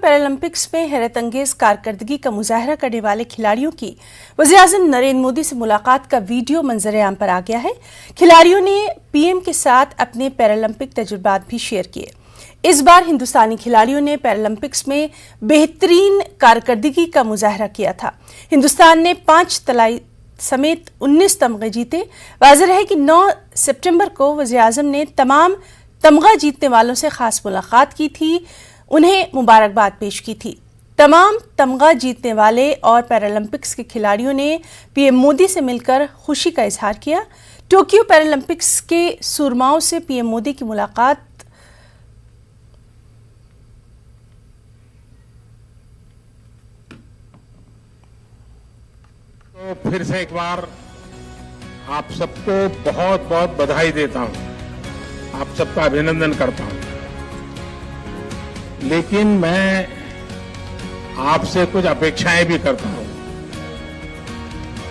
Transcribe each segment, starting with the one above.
Paralympics में हैरतअंगेज कारकर्दगी का मुजाहरा करने वाले खिलाड़ियों की वज़ीर-ए-आज़म नरेंद्र मोदी से मुलाकात का वीडियो मंजर-ए-आम पर आ गया है। खिलाड़ियों ने पीएम के साथ अपने पैरालंपिक तजुर्बात भी शेयर किए। इस बार हिंदुस्तानी खिलाड़ियों ने पैरालंपिक्स में बेहतरीन कारकर्दगी का मुजाहरा किया था। हिंदुस्तान ने 5 तलाई समेत 19 तमगे जीते। वाज़ेह है कि 9 सितंबर को वज़ीर-ए-आज़म ने तमाम तमगा जीतने वालों से खास मुलाकात की थी, उन्हें मुबारकबाद पेश की थी। तमाम तमगा जीतने वाले और पैरालंपिक्स के खिलाड़ियों ने पीएम मोदी से मिलकर खुशी का इजहार किया। टोक्यो पैरालंपिक्स के सूरमाओं से पीएम मोदी की मुलाकात तो फिर से एक बार आप सबको बहुत बहुत बधाई देता हूं, आप सबका अभिनंदन करता हूं। लेकिन मैं आपसे कुछ अपेक्षाएं भी करता हूं।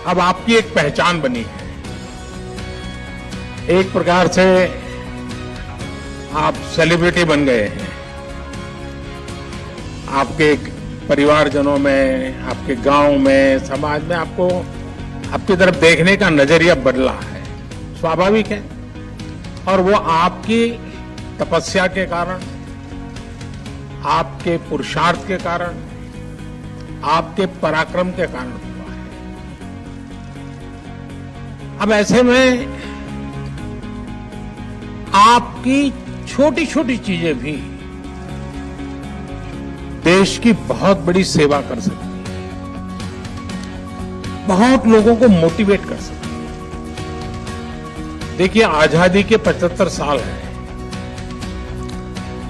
अब आपकी एक पहचान बनी है, एक प्रकार से आप सेलिब्रिटी बन गए हैं। आपके परिवारजनों में, आपके गांव में, समाज में आपको आपकी तरफ देखने का नजरिया बदला है, स्वाभाविक है। और वो आपकी तपस्या के कारण, आपके पुरुषार्थ के कारण, आपके पराक्रम के कारण हुआ है। अब ऐसे में आपकी छोटी छोटी चीजें भी देश की बहुत बड़ी सेवा कर सकती है, बहुत लोगों को मोटिवेट कर सकती है। देखिए, आजादी के 75 साल हैं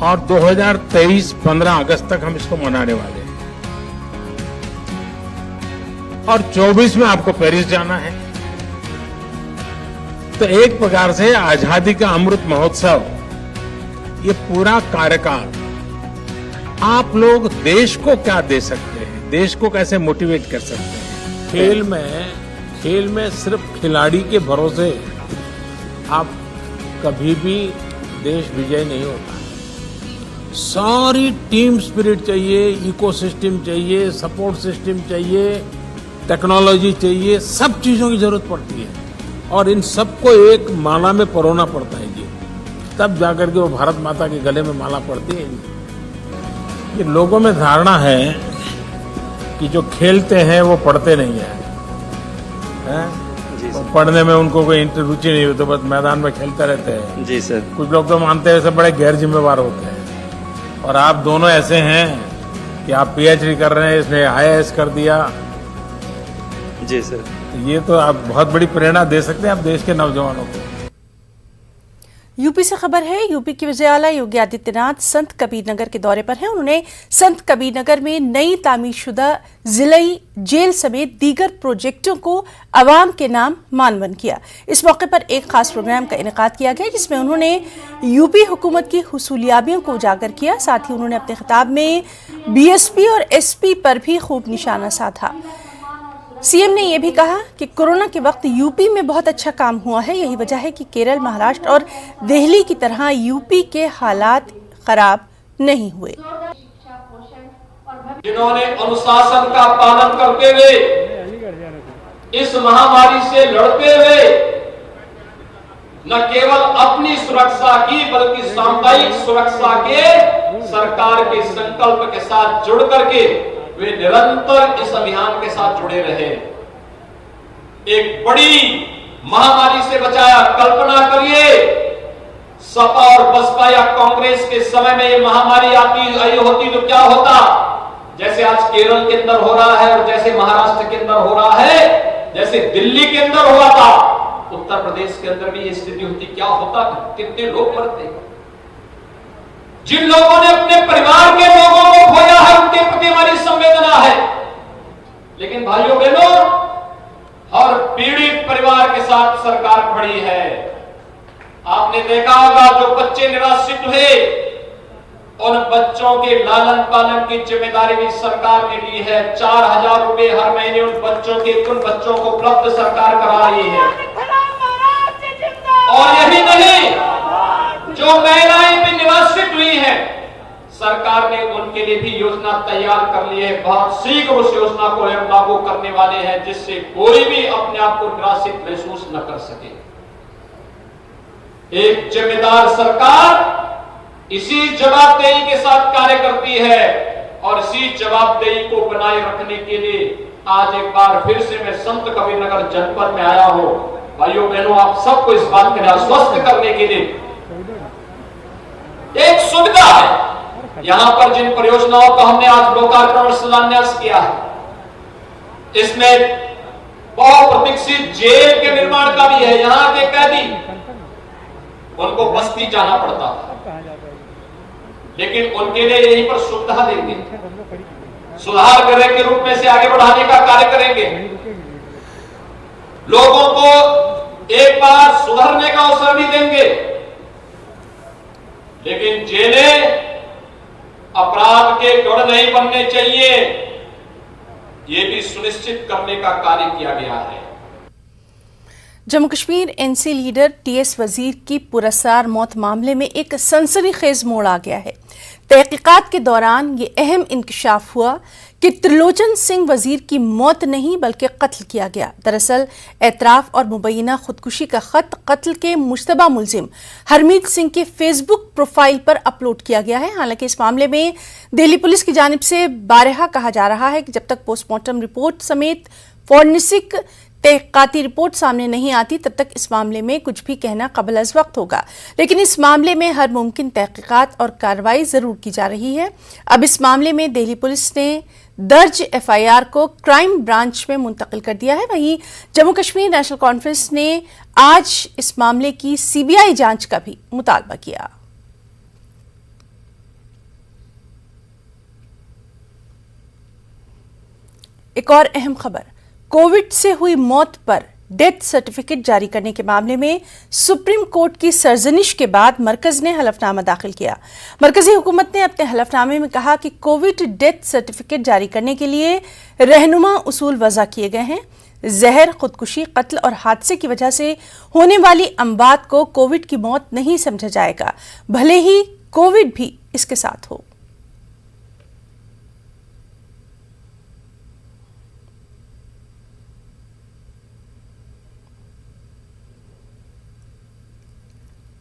और 2023 15 अगस्त तक हम इसको मनाने वाले हैं और 24 में आपको पेरिस जाना है। तो एक प्रकार से आजादी का अमृत महोत्सव, ये पूरा कार्यकाल आप लोग देश को क्या दे सकते हैं, देश को कैसे मोटिवेट कर सकते हैं। खेल में सिर्फ खिलाड़ी के भरोसे आप कभी भी देश विजय नहीं होता। सारी टीम स्पिरिट चाहिए, इकोसिस्टम चाहिए, सपोर्ट सिस्टम चाहिए, टेक्नोलॉजी चाहिए, सब चीजों की जरूरत पड़ती है और इन सबको एक माला में परोना पड़ता है जी, तब जाकर के वो भारत माता के गले में माला पड़ती है जी। ये लोगों में धारणा है कि जो खेलते हैं वो पढ़ते नहीं है, तो पढ़ने में उनको कोई रुचि नहीं होती, तो बस मैदान में खेलते रहते हैं। जी सर। कुछ लोग तो मानते हैं सब बड़े गैर जिम्मेवार होते हैं और आप दोनों ऐसे हैं कि आप पीएचडी कर रहे हैं, इसने आईएएस कर दिया। जी सर। ये तो आप बहुत बड़ी प्रेरणा दे सकते हैं आप देश के नौजवानों को। यूपी से खबर है। यूपी के वज़ीर आला योगी आदित्यनाथ संत कबीरनगर के दौरे पर हैं। उन्होंने संत कबीरनगर में नई तामीरशुदा जिलाई जेल समेत दीगर प्रोजेक्टों को अवाम के नाम मानवन किया। इस मौके पर एक खास प्रोग्राम का इनेकाद किया गया जिसमें उन्होंने यूपी हुकूमत की हुसूलियाबियों को उजागर किया। साथ ही उन्होंने अपने खिताब में बीएसपी और एसपी पर भी खूब निशाना साधा। सीएम ने यह भी कहा कि कोरोना के वक्त यूपी में बहुत अच्छा काम हुआ है, यही वजह है कि केरल, महाराष्ट्र और दिल्ली की तरह यूपी के हालात खराब नहीं हुए। जिन्होंने अनुशासन का पालन करते हुए इस महामारी से लड़ते हुए न केवल अपनी सुरक्षा की बल्कि सामुदायिक सुरक्षा के सरकार के संकल्प के साथ जुड़ करके वे निरंतर इस अभियान के साथ जुड़े रहे। एक बड़ी महामारी से बचाया। कल्पना करिए, सपा और बसपा या कांग्रेस के समय में ये महामारी आई होती तो क्या होता। जैसे आज केरल के अंदर हो रहा है और जैसे महाराष्ट्र के अंदर हो रहा है, जैसे दिल्ली के अंदर हुआ था, उत्तर प्रदेश के अंदर भी ये स्थिति होती, क्या होता, कितने लोग मरते। जिन लोगों ने अपने परिवार के लोगों को खोया है उनके प्रति हमारी संवेदना है, लेकिन भाइयों बहनों, हर पीड़ित परिवार के साथ सरकार खड़ी है। आपने देखा होगा जो बच्चे निराश्रित हुए, उन बच्चों के लालन पालन की जिम्मेदारी भी सरकार ने ली है। 4000 रुपए हर महीने उन बच्चों को उपलब्ध सरकार करा रही है। और यही नहीं, जो महिलाएं भी निराश्रित हुई हैं, सरकार ने उनके लिए भी योजना तैयार कर ली है। बहुत शीघ्र उस योजना को हम लागू करने वाले हैं, जिससे कोई भी अपने आप को निराशित महसूस न कर सके। एक जिम्मेदार सरकार इसी जवाबदेही के साथ कार्य करती है और इसी जवाबदेही को बनाए रखने के लिए आज एक बार फिर से मैं संत कबीरनगर जनपद में आया हूं। भाइयों बहनों, आप सबको इस बात के लिए आश्वस्त करने के लिए एक सुविधा है। यहां पर जिन परियोजनाओं का हमने आज लोकार्पण और शिलान्यास किया है, इसमें बहुप्रतीक्षित जेल के निर्माण का भी है। यहां के कैदी उनको बस्ती जाना पड़ता है, लेकिन उनके लिए यहीं पर सुविधा देंगे, सुधार गृह के रूप में से आगे बढ़ाने का कार्य करेंगे, लोगों को एक बार सुधरने का अवसर भी देंगे। लेकिन जेलें अपराध के गढ़ नहीं बनने चाहिए, ये भी सुनिश्चित करने का कार्य किया गया है। Jammu Kashmir NC leader TS Wazir की पुरस्कार मौत मामले में एक सनसनीखेज मोड़ आ गया है। तहकीकात के दौरान ये अहम इंकशाफ हुआ कि त्रिलोचन सिंह वजीर की मौत नहीं बल्कि कत्ल किया गया। दरअसल एतराफ और मुबैना खुदकुशी का खत कत्ल के मुश्तबा मुलजिम हरमीत सिंह के फेसबुक प्रोफाइल पर अपलोड किया गया है। हालांकि इस मामले में दिल्ली पुलिस की जानिब से बारहा कहा जा रहा है कि जब तक पोस्टमार्टम रिपोर्ट समेत फॉरेंसिक तहकीकाती रिपोर्ट सामने नहीं आती तब तक इस मामले में कुछ भी कहना कबल अज़ वक्त होगा। लेकिन इस मामले में हर मुमकिन तहकीकात और कार्रवाई जरूर की जा रही है। अब इस मामले में दिल्ली पुलिस ने दर्ज एफआईआर को क्राइम ब्रांच में मुंतकिल कर दिया है। वहीं जम्मू कश्मीर नेशनल कॉन्फ्रेंस ने आज इस मामले की सीबीआई जांच का भी मुतालबा किया। एक और अहम खबर, कोविड से हुई मौत पर डेथ सर्टिफिकेट जारी करने के मामले में सुप्रीम कोर्ट की सरजनिश के बाद मरकज ने हलफनामा दाखिल किया। मरकजी हुकूमत ने अपने हलफनामे में कहा कि कोविड डेथ सर्टिफिकेट जारी करने के लिए रहनुमा उसूल वज़ा किए गए हैं। जहर, खुदकुशी, कत्ल और हादसे की वजह से होने वाली अमवात को कोविड की मौत नहीं समझा जाएगा, भले ही कोविड भी इसके साथ हो।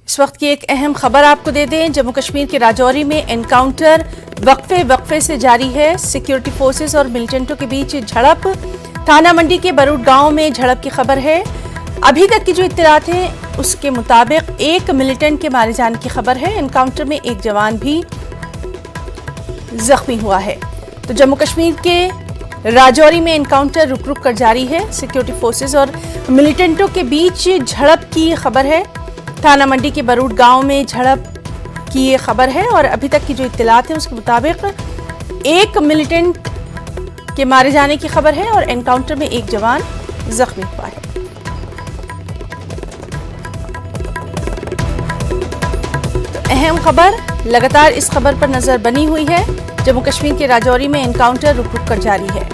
इस वक्त की एक अहम खबर आपको दे दें, जम्मू कश्मीर के राजौरी में एनकाउंटर वक्फे से जारी है। सिक्योरिटी फोर्सेस और मिलिटेंटों के बीच झड़प। थाना मंडी के बरूड गांव में झड़प की खबर है। अभी तक की जो इत्तलात हैं उसके मुताबिक एक मिलिटेंट के मारे जाने की खबर है। एनकाउंटर में एक जवान भी जख्मी हुआ है। तो जम्मू कश्मीर के राजौरी में एनकाउंटर रुक रुक कर जारी है। सिक्योरिटी फोर्सेस और मिलिटेंटों के बीच झड़प की खबर है। थाना मंडी के बरूड गांव में झड़प की ये खबर है और अभी तक की जो इत्तलात है उसके मुताबिक एक मिलिटेंट के मारे जाने की खबर है और एनकाउंटर में एक जवान जख्मी हुआ है। तो अहम खबर, लगातार इस खबर पर नजर बनी हुई है। जम्मू कश्मीर के राजौरी में एनकाउंटर रुक रुक कर जारी है।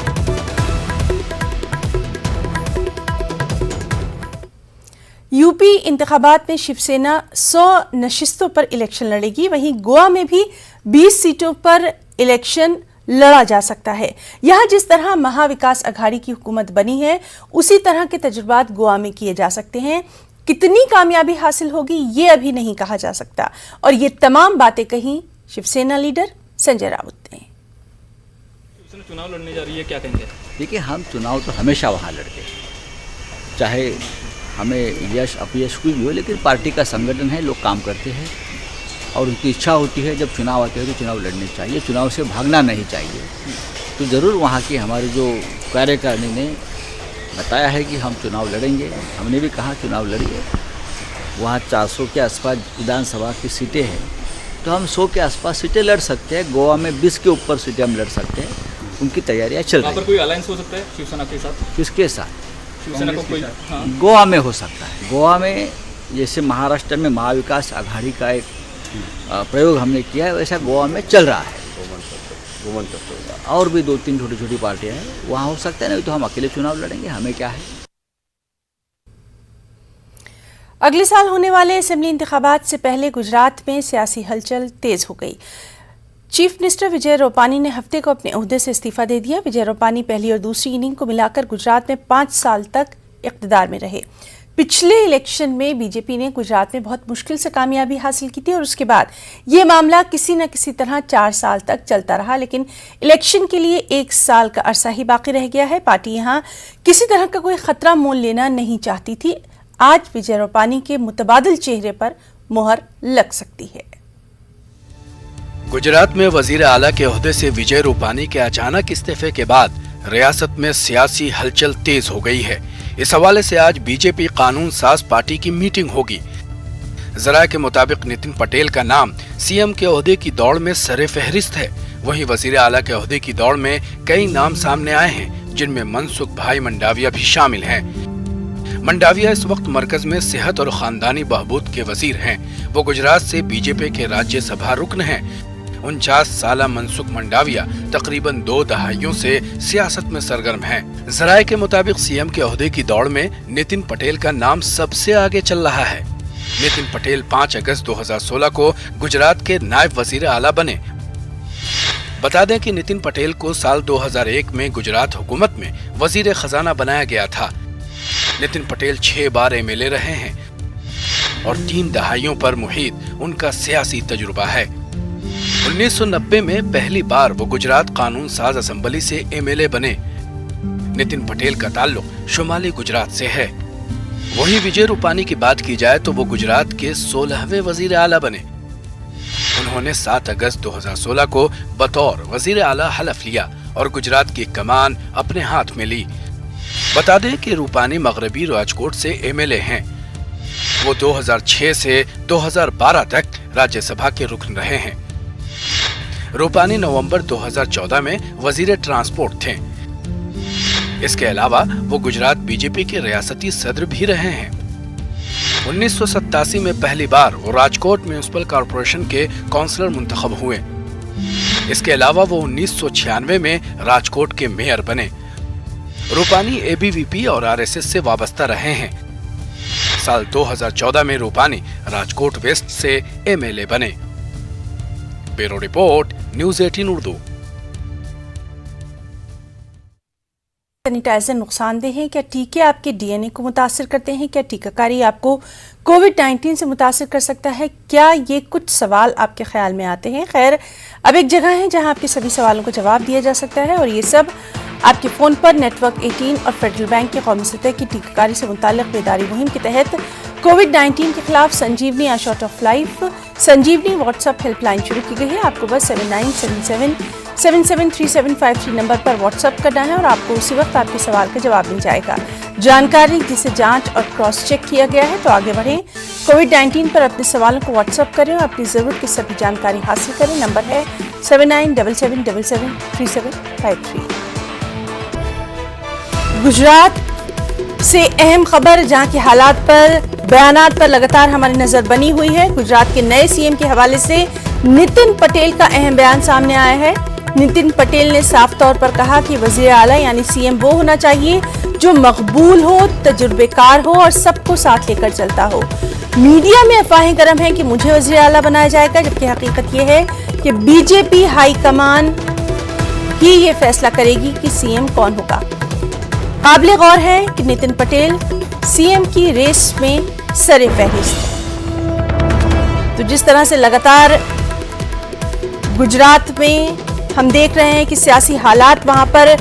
यूपी इंतखाबात में शिवसेना 100 नशिस्तों पर इलेक्शन लड़ेगी। वहीं गोवा में भी 20 सीटों पर इलेक्शन लड़ा जा सकता है। यहां जिस तरह महाविकास अघाड़ी की हुकूमत बनी है उसी तरह के तजुर्बात गोवा में किए जा सकते हैं। कितनी कामयाबी हासिल होगी ये अभी नहीं कहा जा सकता। और ये तमाम बातें कही शिवसेना लीडर संजय राउत ने। चुनाव लड़ने जा रही है, क्या कहेंगे? देखिए, हम चुनाव तो हमेशा वहाँ लड़ते हैं, चाहे हमें यश अपयश कोई भी हो, लेकिन पार्टी का संगठन है, लोग काम करते हैं और उनकी इच्छा होती है जब चुनाव आते हैं तो चुनाव लड़ने चाहिए, चुनाव से भागना नहीं चाहिए। तो ज़रूर वहाँ की हमारे जो कार्यकारिणी ने बताया है कि हम चुनाव लड़ेंगे। हमने भी कहा चुनाव लड़िए। वहाँ 400 के आसपास विधानसभा की सीटें हैं, तो हम 100 के आसपास सीटें लड़ सकते हैं। गोवा में 20 के ऊपर सीटें हम लड़ सकते हैं। उनकी तैयारियाँ चल रही हैं। वहाँ पर कोई अलायंस हो सकता है शिवसेना के साथ? किसके साथ? शिवसेना को कोई? हाँ। गोवा में हो सकता है। गोवा में जैसे महाराष्ट्र में महाविकास आघाड़ी का एक प्रयोग हमने किया है, वैसा गोवा में चल रहा है। और भी 2-3 छोटी छोटी पार्टियां हैं, वहाँ हो सकता है। नहीं तो हम अकेले चुनाव लड़ेंगे, हमें क्या है। अगले साल होने वाले असेंबली इंतखाबात से पहले गुजरात में सियासी हलचल तेज हो गई। चीफ मिनिस्टर विजय रूपानी ने हफ्ते को अपने ओहदे से इस्तीफा दे दिया। विजय रूपानी पहली और दूसरी इनिंग को मिलाकर गुजरात में 5 साल तक इक़्तिदार में रहे। पिछले इलेक्शन में बीजेपी ने गुजरात में बहुत मुश्किल से कामयाबी हासिल की थी और उसके बाद ये मामला किसी न किसी तरह 4 साल तक चलता रहा, लेकिन इलेक्शन के लिए 1 साल का अरसा ही बाकी रह गया है। पार्टी यहाँ किसी तरह का कोई खतरा मोल लेना नहीं चाहती थी। आज विजय रूपानी के मुतबादिल चेहरे पर मुहर लग सकती है। गुजरात में वजीर आला के ओहदे से विजय रूपानी के अचानक इस्तीफे के बाद रियासत में सियासी हलचल तेज हो गई है। इस हवाले से आज बीजेपी कानून साज पार्टी की मीटिंग होगी। जराये के मुताबिक नितिन पटेल का नाम सीएम के ओहदे की दौड़ में सरे फहरिस्त है। वहीं वजीर आला के ओहदे की दौड़ में कई नाम सामने आए हैं, जिनमें मनसुख भाई मंडाविया भी शामिल हैं। मंडाविया इस वक्त मरकज में सेहत और खानदानी बहबूद के वजीर हैं। वो गुजरात से बीजेपी के राज्यसभा रुकन हैं। 49 साला मनसुख मंडाविया तकरीबन 2 दहाइयों से सियासत में सरगर्म हैं। जराये के मुताबिक सीएम के ओहदे की दौड़ में नितिन पटेल का नाम सबसे आगे चल रहा है। नितिन पटेल 5 अगस्त 2016 को गुजरात के नायब वजीर आला बने। बता दें कि नितिन पटेल को साल 2001 में गुजरात हुकूमत में वजीर खजाना बनाया गया था। नितिन पटेल 6 बार एमएलए रहे हैं और 3 दहाइयों पर मुहित उनका सियासी तजुर्बा है। 1990 में पहली बार वो गुजरात कानून साज असेंबली से एमएलए बने। नितिन पटेल का ताल्लुक शुमाली गुजरात से है। वहीं विजय रूपानी की बात की जाए तो वो गुजरात के 16वें वजीर आला बने। उन्होंने 7 अगस्त 2016 को बतौर वजीर आला हलफ लिया और गुजरात की कमान अपने हाथ में ली। बता दें कि रूपानी मगरबी राजकोट से एमएलए हैं। वो 2006 से 2012 तक राज्यसभा के रुकन रहे हैं। रूपानी नवंबर 2014 में वजीर ट्रांसपोर्ट थे। इसके अलावा वो गुजरात बीजेपी के रियासती सदर भी रहे हैं। 1987 में पहली बार वो राजकोट म्युनिसिपल कॉर्पोरेशन के काउंसलर मुंतखब हुए। इसके अलावा वो 1996 में राजकोट के मेयर बने। रूपानी एबीवीपी और आरएसएस से वाबस्ता रहे हैं। साल 2014 में रूपानी राजकोट वेस्ट से एमएलए बने। Bureau report, news 18 Urdu. Sanitizer नुकसानदेह हैं? क्या टीके आपके डीएनए को मुतासिर करते हैं? क्या टीकाकारी आपको कोविड-19 से मुतासिर कर सकता है? क्या ये कुछ सवाल आपके ख्याल में आते हैं? खैर, अब एक जगह है जहां आपके सभी सवालों को जवाब दिया जा सकता है और ये सब आपके फ़ोन पर नेटवर्क 18 और फेडरल बैंक के कौमी सतह की टीकाकारी से मुताल्लिक़ बेदारी मुहिम के तहत कोविड-19 के खिलाफ Sanjeevani a shot of life Sanjeevani WhatsApp helpline शुरू की गई है। आपको बस 7977773753 नंबर पर व्हाट्सएप करना है और आपको उसी वक्त आपके सवाल का जवाब मिल जाएगा। जानकारी जिसे जांच और क्रॉस चेक किया गया है। तो आगे बढ़ें, कोविड-19 पर अपने सवालों को व्हाट्सएप करें और अपनी ज़रूरत की सभी जानकारी हासिल करें। नंबर है 7977773753। गुजरात से अहम खबर, जहां के हालात पर बयानात पर लगातार हमारी नजर बनी हुई है। गुजरात के नए सीएम के हवाले से नितिन पटेल का अहम बयान सामने आया है। नितिन पटेल ने साफ तौर पर कहा कि वजीर आला यानी सीएम वो होना चाहिए जो मकबूल हो, तजुर्बेकार हो और सबको साथ लेकर चलता हो। मीडिया में अफवाहें गर्म है कि मुझे वजीर आला बनाया जाएगा, जबकि हकीकत यह है कि बीजेपी हाईकमान ही ये फैसला करेगी कि सीएम कौन होगा। काबिल गौर है कि नितिन पटेल सीएम की रेस में सरे फहरिस्त है। तो जिस तरह से लगातार गुजरात में हम देख रहे हैं कि सियासी हालात वहां पर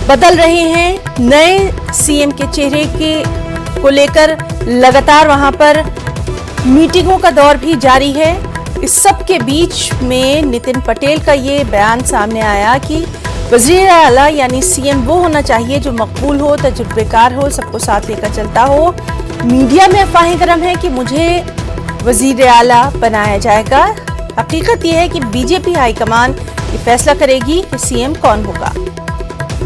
बदल रहे हैं, नए सीएम के चेहरे को लेकर लगातार वहां पर मीटिंगों का दौर भी जारी है। इस सब के बीच में नितिन पटेल का ये बयान सामने आया कि वज़ीर आला यानी सीएम वो होना चाहिए जो मकबूल हो, तजुर्बेकार हो, सबको साथ लेकर चलता हो। मीडिया में अफवाहें गर्म है कि मुझे वज़ीर आला बनाया जाएगा। हकीकत यह है कि बीजेपी हाईकमान ये फैसला करेगी कि सीएम कौन होगा।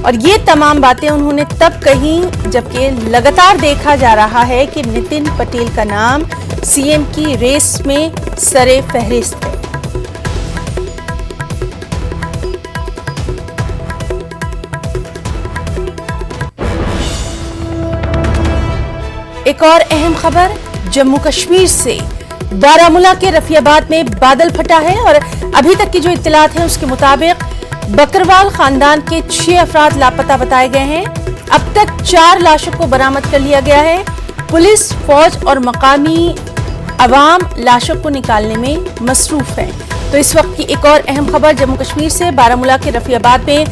और ये तमाम बातें उन्होंने तब कही जबकि लगातार देखा जा रहा है कि नितिन पटेल का नाम सीएम की रेस में सरे फहरिस्त है। एक और अहम खबर जम्मू कश्मीर से, बारामूला के रफियाबाद में बादल फटा है और अभी तक की जो इत्तलात है उसके मुताबिक बकरवाल खानदान के 6 अफराद लापता बताए गए हैं। अब तक 4 लाशों को बरामद कर लिया गया है। पुलिस, फौज और मकामी अवाम लाशों को निकालने में मसरूफ है। तो इस वक्त की एक और अहम खबर जम्मू कश्मीर से, बारामूला के रफियाबाद में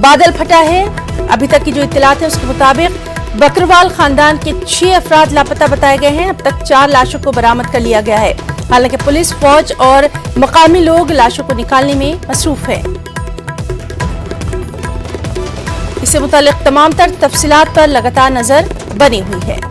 बादल फटा है। अभी तक की जो इत्तलात है उसके मुताबिक बकरवाल खानदान के 6 अफराद लापता बताए गए हैं। अब तक 4 लाशों को बरामद कर लिया गया है। हालांकि पुलिस, फौज और मकामी लोग लाशों को निकालने में मसरूफ है। इससे मुताल्लिक तमाम तर तफसीलात पर लगातार नजर बनी हुई है।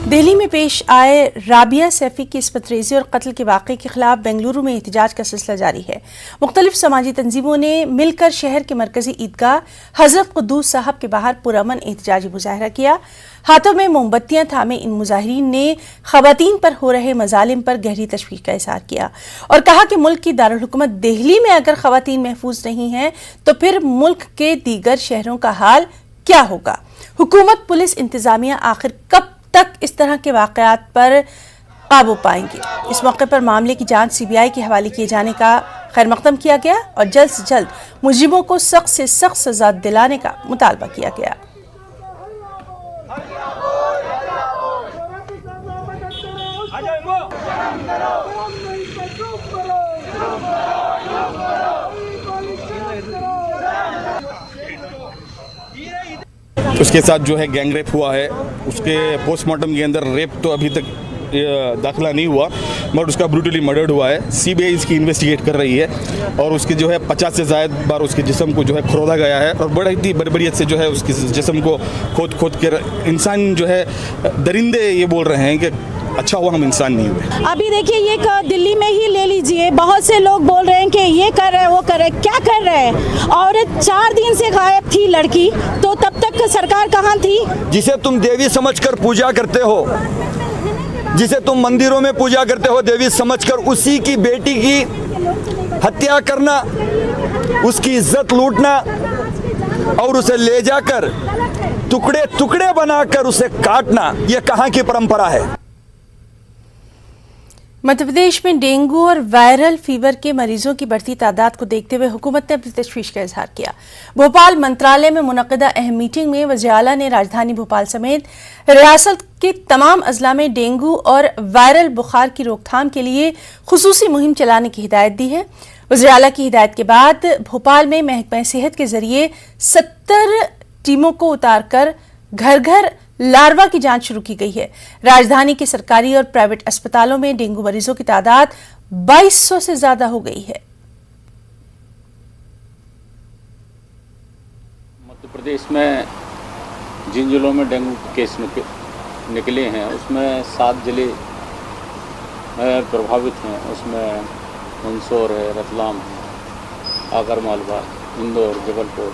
दिल्ली में पेश आए राबिया सैफी की इस्पतरेजी और कत्ल के वाक़े के खिलाफ बेंगलुरु में एहतजाज का सिलसिला जारी है। मुख्तलिफ समाजी तंजीमों ने मिलकर शहर के मरकजी ईदगाह हजरत कुद्दूस साहब के बाहर पुरअमन एहतजाजी मुजाहरा किया। हाथों में मोमबत्तियां थामे इन मुजाहिरीन ने खवातीन पर हो रहे मजालिम पर गहरी तशवीश का इज़हार किया और कहा कि मुल्क की दारुल हुकूमत दिल्ली में अगर खवातीन महफूज नहीं हैं तो फिर मुल्क के दीगर शहरों का हाल क्या होगा। हुकूमत, पुलिस, इंतजामिया आखिर कब तक इस तरह के वाकयात पर काबू पाएंगे। इस मौके पर मामले की जांच CBI के हवाले किए जाने का खैर मकदम किया गया और जल्द से जल्द मुजरिमों को सख्त से सख्त सजा दिलाने का मुतालबा किया गया। उसके साथ जो है गैंग रेप हुआ है, उसके पोस्टमार्टम के अंदर रेप तो अभी तक दाखिला नहीं हुआ मगर उसका ब्रूटली मर्डर हुआ है। CBI इसकी इन्वेस्टिगेट कर रही है और उसके जो है 50 से ज़्यादा बार उसके जिस्म को जो है खोदा गया है और बड़ी ही बर्बरियत से जो है उसके जिस्म को खोद कर इंसान जो है दरिंदे ये बोल रहे हैं कि अच्छा हुआ हम इंसान नहीं हुए। अभी देखिए ये दिल्ली में ही ले लीजिए, बहुत से लोग बोल रहे हैं कि ये कर रहे हैं, वो कर रहे हैं। क्या कर रहे हैं? औरत 4 दिन से गायब थी लड़की, तो तब तक सरकार कहाँ थी? जिसे तुम देवी समझकर पूजा करते हो, जिसे तुम मंदिरों में पूजा करते हो देवी समझकर, उसी की बेटी की हत्या करना, उसकी इज्जत लूटना और उसे ले जाकर टुकड़े टुकड़े बनाकर उसे काटना, ये कहाँ की परंपरा है? मध्य प्रदेश में डेंगू और वायरल फीवर के मरीजों की बढ़ती तादाद को देखते हुए हुकूमत ने अपनी तशवीश का इजहार किया। भोपाल मंत्रालय में मुनक़िदा अहम मीटिंग में वज़ीर आला ने राजधानी भोपाल समेत रियासत के तमाम अजला में डेंगू और वायरल बुखार की रोकथाम के लिए खुसूसी मुहिम चलाने की हिदायत दी है। वज़ीर आला की हिदायत के बाद भोपाल में महकमा सेहत के जरिए 70 टीमों को उतारकर घर घर लार्वा की जांच शुरू की गई है। राजधानी के सरकारी और प्राइवेट अस्पतालों में डेंगू मरीजों की तादाद 2200 से ज्यादा हो गई है। मध्य प्रदेश में जिन जिलों में डेंगू के केस निकले हैं उसमें 7 जिले प्रभावित हैं। उसमें मंदसौर है, रतलाम है, आगरमालवा, इंदौर, जबलपुर।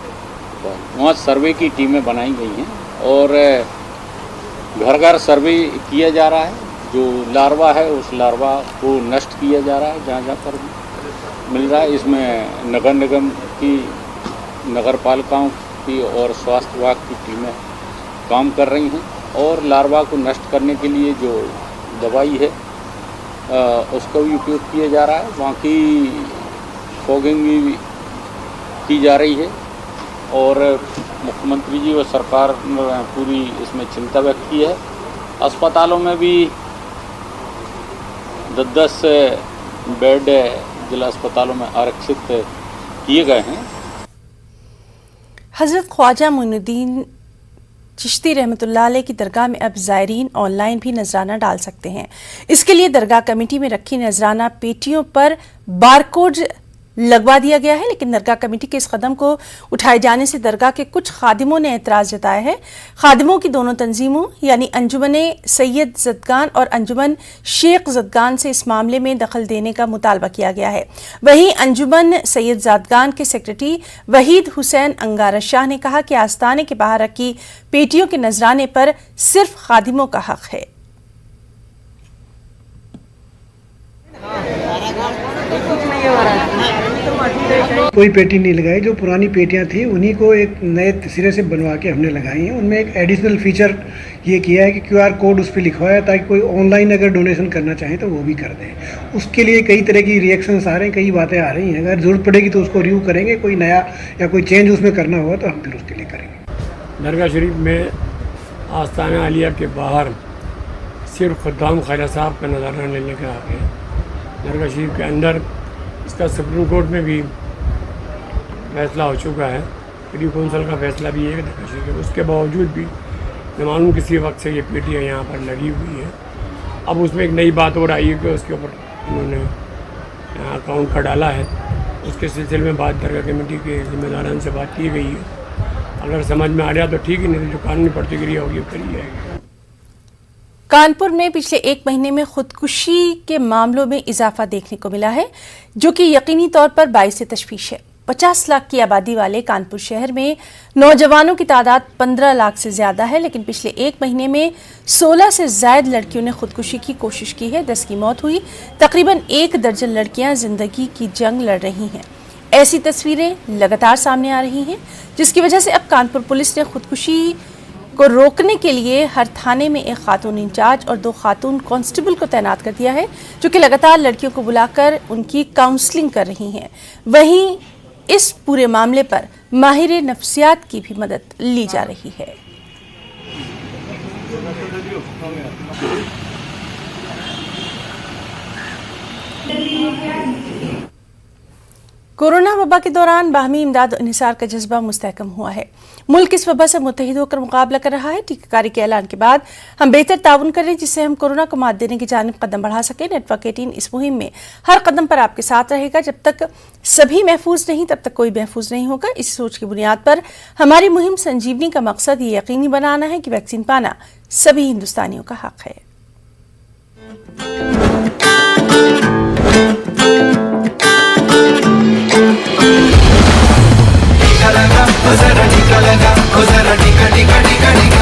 वहाँ सर्वे की टीमें बनाई गई हैं और घर घर सर्वे किया जा रहा है। जो लार्वा है उस लार्वा को नष्ट किया जा रहा है जहाँ जहाँ पर मिल रहा है। इसमें नगर निगम की, नगर पालिकाओं की और स्वास्थ्य विभाग की टीमें काम कर रही हैं और लार्वा को नष्ट करने के लिए जो दवाई है उसका भी उपयोग किया जा रहा है। वहाँ की फॉगिंग भी की जा रही है और मुख्यमंत्री जी और सरकार ने पूरी इसमें चिंता व्यक्त की है। अस्पतालों में भी 10-10 बेड जिला अस्पतालों में आरक्षित किए गए हैं। हजरत ख्वाजा मोइनुद्दीन चिश्ती रहमतुल्लाह अलैह की दरगाह में अब ज़ायरीन ऑनलाइन भी नजराना डाल सकते हैं। इसके लिए दरगाह कमेटी में रखी नजराना पेटियों पर बारकोड लगवा दिया गया है, लेकिन दरगाह कमेटी के इस कदम को उठाए जाने से दरगाह के कुछ खादिमों ने एतराज़ जताया है। खादिमों की दोनों तंजीमों यानी अंजुमन सैयद ज़दगान और अंजुमन शेख ज़दगान से इस मामले में दखल देने का मुतालबा किया गया है। वहीं अंजुमन सैयद ज़दगान के सेक्रेटरी वहीद हुसैन अंगारा शाह ने कहा कि आस्ताने के बाहर रखी पेटियों के नजराने पर सिर्फ खादिमों का हक है। कोई पेटी नहीं लगाई। जो पुरानी पेटियां थी उन्हीं को एक नए सिरे से बनवा के हमने लगाई हैं। उनमें एक एडिशनल फीचर ये किया है कि QR कोड उस पर लिखवाया ताकि कोई ऑनलाइन अगर डोनेशन करना चाहे तो वो भी कर दें। उसके लिए कई तरह की रिएक्शंस आ रहे हैं, कई बातें आ रही हैं। अगर ज़रूरत पड़ेगी तो उसको रिव्यू करेंगे, कोई नया या कोई चेंज उसमें करना होगा तो हम फिर उसके लिए करेंगे। दरगाह शरीफ में आस्ताना आलिया के बाहर सिर्फ खुद्दाम ख्वाजा साहब का नज़ारा लेने के आ गए। दरगाह शरीफ के अंदर इसका सुप्रीम कोर्ट में भी फैसला हो चुका है, प्री कौंसल का फैसला भी है दरगाह शरीफ के। उसके बावजूद भी न मालूम किसी वक्त से ये पेटियाँ यहाँ पर लगी हुई है। अब उसमें एक नई बात और आई है कि उसके ऊपर उन्होंने अकाउंट का डाला है। उसके सिलसिले में बात दरगाह कमेटी के जिम्मेदारान से बात की गई है। अगर समझ में आ गया तो ठीक है, नहीं तो जो कानूनी प्रतिक्रिया होगी करी जाएगी। कानपुर में पिछले एक महीने में खुदकुशी के मामलों में इजाफा देखने को मिला है, जो कि यकीनी तौर पर बाइस तशवीश है। 50 लाख की आबादी वाले कानपुर शहर में नौजवानों की तादाद 15 लाख से ज्यादा है, लेकिन पिछले एक महीने में 16 से ज्यादा लड़कियों ने खुदकुशी की कोशिश की है। 10 की मौत हुई। तकरीबन 1 दर्जन लड़कियां जिंदगी की जंग लड़ रही हैं। ऐसी तस्वीरें लगातार सामने आ रही हैं, जिसकी वजह से अब कानपुर पुलिस ने खुदकुशी को रोकने के लिए हर थाने में एक खातून इंचार्ज और 2 खातून कांस्टेबल को तैनात कर दिया है, जो कि लगातार लड़कियों को बुलाकर उनकी काउंसलिंग कर रही हैं। वहीं इस पूरे मामले पर माहिर नफ्सियात की भी मदद ली जा रही है। कोरोना वबा के दौरान बाहमी इमदाद और इंहिसार का जज्बा मुस्तहकम हुआ है। मुल्क इस वबा से मुत्तहिद होकर मुकाबला कर रहा है। टीकाकारी के ऐलान के बाद हम बेहतर ताउन करें, जिससे हम कोरोना को मात देने की जानिब कदम बढ़ा सकें। नेटवर्क 18 इस मुहिम में हर कदम पर आपके साथ रहेगा। जब तक सभी महफूज नहीं, तब तक कोई महफूज नहीं होगा। इस सोच की बुनियाद पर हमारी मुहिम संजीवनी का मकसद ये यकीनी बनाना है कि वैक्सीन पाना सभी हिंदुस्तानियों का हक है। टीका लगा, ओ जरा टीका लगा, ओ जरा टीका टीका